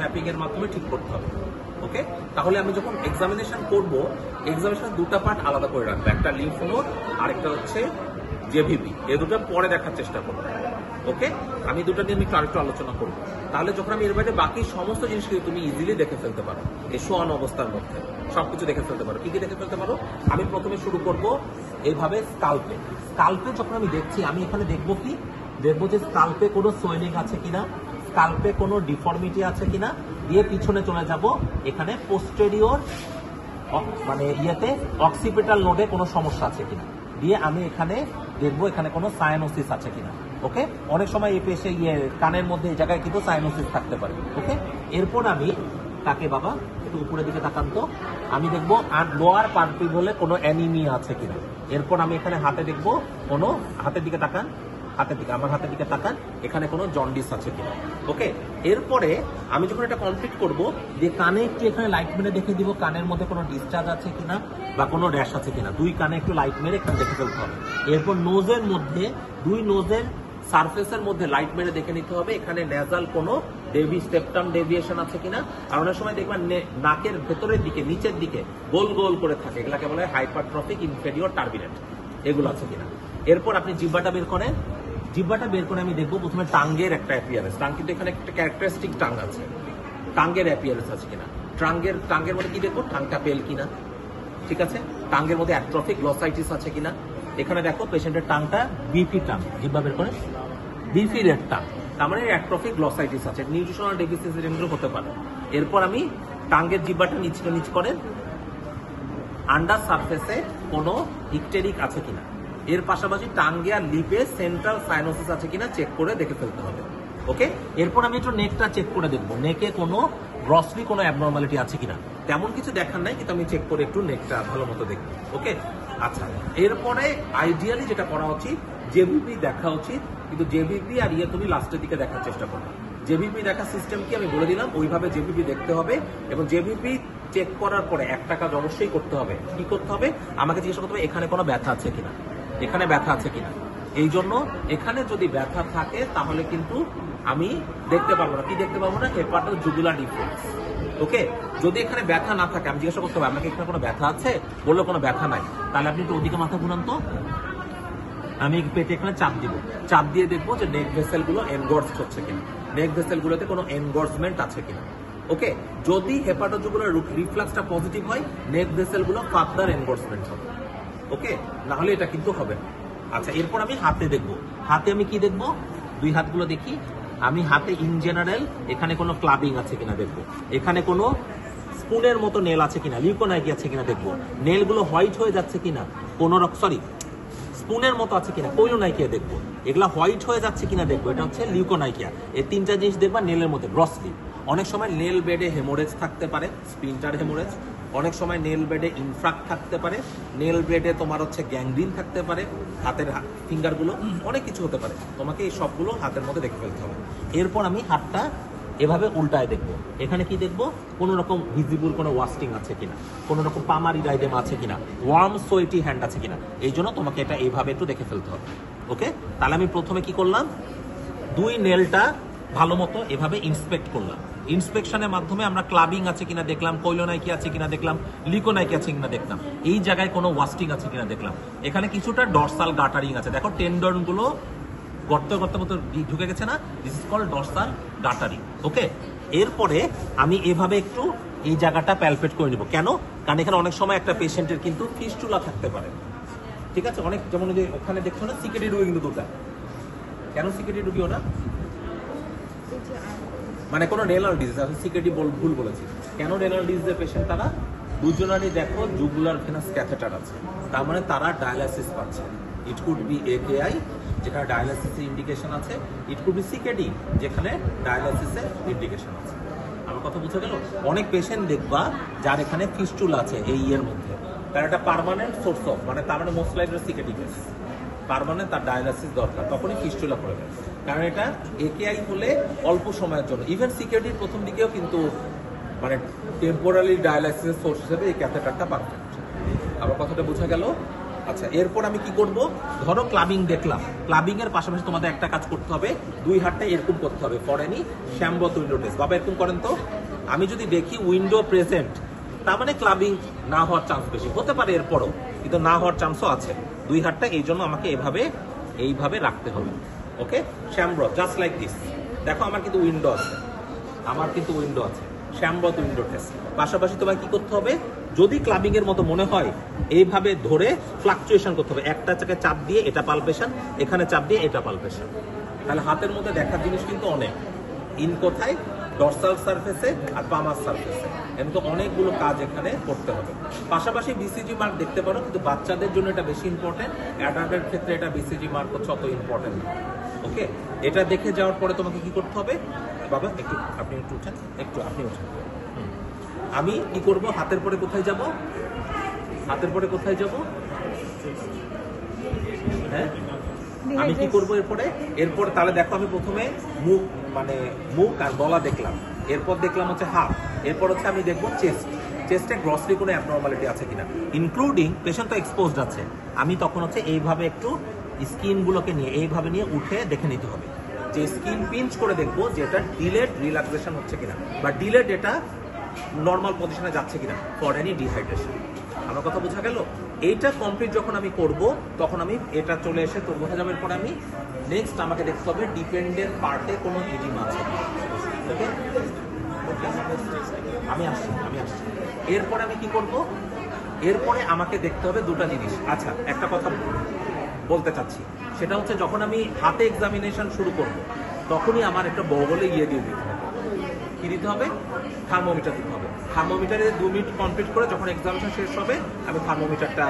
Mapping এর মাধ্যমে ঠিক করতে হবে। ওকে, তাহলে আমি যখন এক্সামিনেশন করব, এক্সামিনেশন দুটো পার্ট আলাদা করে রাখবো, একটা লিম্ফ নোড আর একটা হচ্ছে জেভিপি, এই দুটো পরে দেখার চেষ্টা করবো। ওকে, আমি দুটো নিয়ে আমি আরেকটু আলোচনা করবো। তাহলে যখন আমি এর বাইরে বাকি সমস্ত জিনিস কিন্তু তুমি ইজিলি দেখে ফেলতে পারো, এই শোয়ান অবস্থার মধ্যে সবকিছু দেখে ফেলতে পারো। কি কি দেখে ফেলতে পারো? আমি প্রথমে শুরু করব এইভাবে স্কাল্পে। স্কাল্পে যখন আমি দেখছি, আমি এখানে দেখবো কি, দেখবো যে স্কাল্পে কোনো সোয়েলিং আছে কিনা, স্কাল্পে কোনো ডিফর্মিটি আছে কিনা, দিয়ে পিছনে চলে যাব এখানে পোস্টেরিয়র মানে ইয়েতে অক্সিপিটাল নোডে কোনো সমস্যা আছে কিনা, দিয়ে আমি এখানে দেখবো এখানে কোনো সায়ানোসিস আছে কিনা। ওকে, অনেক সময় এই পেশে কানের মধ্যে এই জায়গায় কিন্তু সায়ানোসিস থাকতে পারে। ওকে, এরপর আমি তাকে বাবা একটু উপরের দিকে তাকান তো, আমি দেখবো আর লোয়ার পার্টি বলে কোনো অ্যানিমিয়া আছে কিনা। এরপর আমি এখানে হাতে দেখবো কোনো, হাতের দিকে তাকান, হাতের দিকে, আমার হাতের দিকে তাকান, এখানে কোনো জন্ডিস আছে কিনা। ওকে, এরপরে আমি যখন এটা কমপ্লিট করব, যে কানে একটু এখানে লাইট মেরে দেখে দিব কানের মধ্যে কোনো ডিসচার্জ আছে কিনা বা কোনো র্যাশ আছে কিনা, দুই কানে একটু লাইট মেরে এখানে দেখে ফেলতে হবে। এরপর নোজের মধ্যে, দুই নোজের সারফেসের মধ্যে লাইট মেরে দেখে নিতে হবে এখানে নেজাল কোনো সেপ্টাম ডেভিয়েশন আছে কিনা। আর অনেক সময় দেখবেন নাকের ভেতরের দিকে, নিচের দিকে গোল গোল করে থাকে, এগুলাকে বলে হাইপারট্রফিক ইনফেরিয়র টার্বিনেন্ট, এগুলো আছে কিনা। এরপর আপনি জিহ্বাটা বের করেন, জিহ্বাটা বের করে আমি দেখবো প্রথমে টাঙ্গের একটা অ্যাপিয়ারেন্স, টাং কিন্তু এখানে একটা ক্যারেক্টারিস্টিক টাং আছে, টাঙ্গের অ্যাপিয়ারেন্স আছে কিনা। টাঙ্গের মধ্যে কি দেখবো, টাংটা পেল কিনা, ঠিক আছে। টাঙ্গের মধ্যে অ্যাট্রফিক গ্লসাইটিস আছে কিনা। এখানে দেখো পেশেন্টের টাংটা বিপি টাং, জিহ্বা বের করে বিপি রেড টাং, তার মানে অ্যাট্রফিক গ্লসাইটিস আছে, নিউট্রিশনাল ডেফিসিয়েন্সি হতে পারে। এরপর আমি টাঙ্গের জিহ্বাটা নিচ করেন, আন্ডার সারফেসে কোনো ইকটেরিক আছে কিনা। এর পাশাপাশি টাঙ্গে আর লিপে সেন্ট্রাল সাইনোসিস আছে কিনা চেক করে দেখে ফেলতে হবে। ওকে, এরপর আমি একটু নেকটা চেক করে দেখবো, নেকে কোনো গ্রসলি কোনো অ্যাবনর্মালিটি আছে কিনা। তেমন কিছু দেখার নাই, কিন্তু আমি চেক করে একটু নেকটা ভালো মতো দেখবো। ওকে, আচ্ছা, এরপরে আইডিয়ালি যেটা করা উচিত, জেভিপি দেখা উচিত, কিন্তু জেভিপি আর তুমি লাস্টের দিকে দেখার চেষ্টা করো। জেভিপি দেখার সিস্টেম কি আমি বলে দিলাম, ওইভাবে জেভিপি দেখতে হবে। এবং জেভিপি চেক করার পরে একটা কাজ অবশ্যই করতে হবে। কি করতে হবে? আমাকে জিজ্ঞাসা করতে হবে এখানে কোনো ব্যথা আছে কিনা, এখানে ব্যথা আছে কিনা। এই জন্য এখানে যদি ব্যথা থাকে তাহলে কিন্তু আমি দেখতে পারবো না। কি দেখতে পারবো না? Hepato jugular difference. ওকে, যদি এখানে ব্যথা না থাকে আমি জিজ্ঞাসা করতে হবে আপনাকে এখানে কোনো ব্যথা আছে, বললো কোনো ব্যথা নাই, তাহলে আপনি একটু ওদিকে মাথা ঘুরান তো। আমি পেটে এখানে চাপ দিব, চাপ দিয়ে দেখবো যে নেক ভেসেল গুলো এনগর্সড হচ্ছে কিনা, নেক ভেসেল গুলোতে কোনো এনগর্সমেন্ট আছে কিনা। ওকে, যদি হেপাটোজুগুলার রিফ্লাক্সটা পজিটিভ হয়, নেক ভেসেল গুলো ফার্দার এনগর্সমেন্ট হবে। ওকে, না হলে এটা কিন্তু হবে না। আচ্ছা, এরপর আমি হাতে দেখবো, হাতে আমি কি দেখবো, দুই হাতগুলো দেখি। আমি হাতে ইন জেনারেল এখানে কোনো ক্লাবিং আছে কিনা দেখবো, এখানে কোনো স্পুনের মতো নেল আছে কিনা, লিউকোনাইকি আছে কিনা দেখবো, নেলগুলো হোয়াইট হয়ে যাচ্ছে কিনা, কোনো স্পুনের মতো আছে কিনা, কৈলোনাইকিয়া দেখবো, এগুলা হোয়াইট হয়ে যাচ্ছে কিনা দেখবো, এটা হচ্ছে লিউকোনাইকিয়া। এই তিনটা জিনিস দেখবা নেলের মধ্যে গ্রসলি। অনেক সময় নেল বেডে হেমোরেজ থাকতে পারে, স্প্লিন্টার হেমোরেজ। অনেক সময় নেল বেডে ইনফ্রাক্ট থাকতে পারে, নেল বেডে তোমার হচ্ছে গ্যাংগ্রিন থাকতে পারে, হাতের ফিঙ্গারগুলো, অনেক কিছু হতে পারে। তোমাকে এই সবগুলো হাতের মধ্যে দেখে ফেলতে হবে। এরপর আমি হাতটা এভাবে উল্টায় দেখবো, এখানে কি দেখবো, কোনো রকম ভিজিবল কোনো ওয়াস্টিং আছে কিনা, কোনো রকম পামার ইরাইডেম আছে কিনা, ওয়ার্ম সোয়েটি হ্যান্ড আছে কিনা। এই জন্য তোমাকে এটা এইভাবে একটু দেখে ফেলতে হবে। ওকে, তাহলে আমি প্রথমে কি করলাম, দুই নেলটা ভালো মতো এভাবে ইন্সপেক্ট করলাম। ইন্সপেকশনের মাধ্যমে আমরা ক্লাবিং আছে কিনা দেখলাম, কৈলোনাইকি আছে কিনা দেখলাম, লিকোনাইকি আছে কিনা দেখলাম, এই জায়গায় কোনো ওয়াস্টিং আছে কিনা দেখলাম। এখানে কিছুটা ডরসাল গাটারিং আছে, দেখো টেন্ডন গুলো গর্ত মতো ঢুকে গেছে না, দিস ইজ কল্ড ডরসাল গাটারিং। ওকে, এরপরে আমি এভাবে একটু এই জায়গাটা প্যালপেট করে নিব। কেন? কারণ এখানে অনেক সময় একটা পেশেন্টের কিন্তু ফিস্টুলা থাকতে পারে, ঠিক আছে। অনেক, যেমন যে ওখানে দেখছো না সিকেডি রুগী কিন্তু দুটা, কেন সিকেডি রুগী ওটা মানে কোনো রেনাল ডিজিজ, আমি সিকেডি ভুল বলেছি। কেন রেনাল ডিজিজের পেশেন্ট তারা? দুজনারই দেখো জুগুলার ভেনাস ক্যাথেটার আছে, তার মানে তারা ডায়ালাইসিস পাচ্ছে। ইট কুড বি একেআই যেখানে ডায়ালাইসিসের ইন্ডিকেশন আছে, ইট কুড বি সিকেডি যেখানে ডায়ালাইসিসের ইন্ডিকেশন আছে। আমার কথা বুঝে গেল? অনেক পেশেন্ট দেখবা যার এখানে ফিস্টুল আছে এই ইয়ের মধ্যে, তার একটা পার্মানেন্ট সোর্স অফ, মানে তার মানে most likely CKD case, permanent তার ডায়ালাইসিস দরকার, তখনই ফিস্টুলা করে দেয়। কারণ এটা একেআই হলে অল্প সময়ের জন্য, ইভেন সিকেডির প্রথম দিকেও কিন্তু মানে টেম্পোরারি ডায়ালাইসিসের সোর্স হিসেবে এই ক্যাথেটারটা পারফেক্ট। আমার কথাটা বোঝা গেল? আচ্ছা, এরপর আমি কি করব, ধরো ক্লাবিং দেখলাম, ক্লাবিং এর পাশাপাশি তোমাদের একটা কাজ করতে হবে, দুই হাতটা এরকম করতে হবে ফর এনি শ্যামবত উইন্ডো টেস্ট। বাবা এরকম করেন তো। আমি যদি দেখি উইন্ডো প্রেজেন্ট, তার মানে ক্লাবিং না হওয়ার চান্স বেশি, হতে পারে এরপরও, কিন্তু না হওয়ার চান্সও আছে। দুই হাতটা এই জন্য আমাকে এইভাবে রাখতে হবে। ওকে, শ্যামব্রত জাস্ট লাইক দিস। দেখো আমার কিন্তু উইন্ডো আছে, শ্যামব্রত উইন্ডো টেস্ট। পাশাপাশি তোমায় কি করতে হবে, যদি ক্লাবিং এর মতো মনে হয় এইভাবে ধরে ফ্লাকচুয়েশন করতে হবে, একটা চাকে চাপ দিয়ে এটা পালপেশন, এখানে চাপ দিয়ে এটা পালপেশন। তাহলে হাতের মধ্যে দেখার জিনিস কিন্তু অনেক, ইন কোথায়, ডরসাল সারফেসে আর পামার সারফেসে, এমন অনেকগুলো কাজ এখানে করতে হবে। পাশাপাশি বিসিজি মার্ক দেখতে পারো, কিন্তু বাচ্চাদের জন্য এটা বেশি ইম্পর্টেন্ট, অ্যাডাল্টের ক্ষেত্রে এটা বিসিজি মার্ক হচ্ছে অত ইম্পর্টেন্ট না। ওকে, এটা দেখে যাওয়ার পরে তোমাকে কি করতে হবে, বাবা একটু আপনি একটু উঠেন, আপনি উঠেন। আমি কি করব, হাতের পরে কোথায় যাব, হ্যাঁ আমি কি করব এরপর তাহলে দেখো, আমি প্রথমে মুখ আর গলা দেখলাম, এরপর দেখলাম হচ্ছে হাত, এরপর হচ্ছে আমি দেখবো চেস্টে গ্রসলি কোনো অ্যাবনর্মালিটি আছে কিনা, ইনক্লুডিং পেশেন্ট তো এক্সপোজড আছে। আমি তখন হচ্ছে এইভাবে একটু স্কিনগুলোকে নিয়ে উঠে দেখে নিতে হবে, যে স্কিন পিঞ্চ করে দেখবো যে এটা ডিলেড রিল্যাক্সেশন হচ্ছে কিনা, বা ডিলেড এটা নর্মাল পজিশনে যাচ্ছে কিনা ফর এনি ডিহাইড্রেশন। আমার কথা বোঝা গেল? এইটা কমপ্লিট যখন আমি করব, তখন আমি এটা চলে এসে তো বোঝা যাবে। এরপর আমি নেক্সট আমাকে দেখতে হবে ডিপেন্ডেন্ট পার্টে কোনো ইডিমা আছে। ওকে, আমি আসছি। এরপরে আমি কি করব, এরপরে আমাকে দেখতে হবে দুটা জিনিস। আচ্ছা, একটা কথা বলতে চাচ্ছি, সেটা হচ্ছে যখন আমি হাতে এক্সামিনেশন শুরু করব, তখনই আমার একটা বগলে দিয়ে দিতে হবে। কি দিতে হবে, থার্মোমিটার দিতে হবে। থার্মোমিটারে 2 মিনিট কমপ্লিট করে যখন এক্সামিনেশন শেষ হবে, আমি থার্মোমিটারটা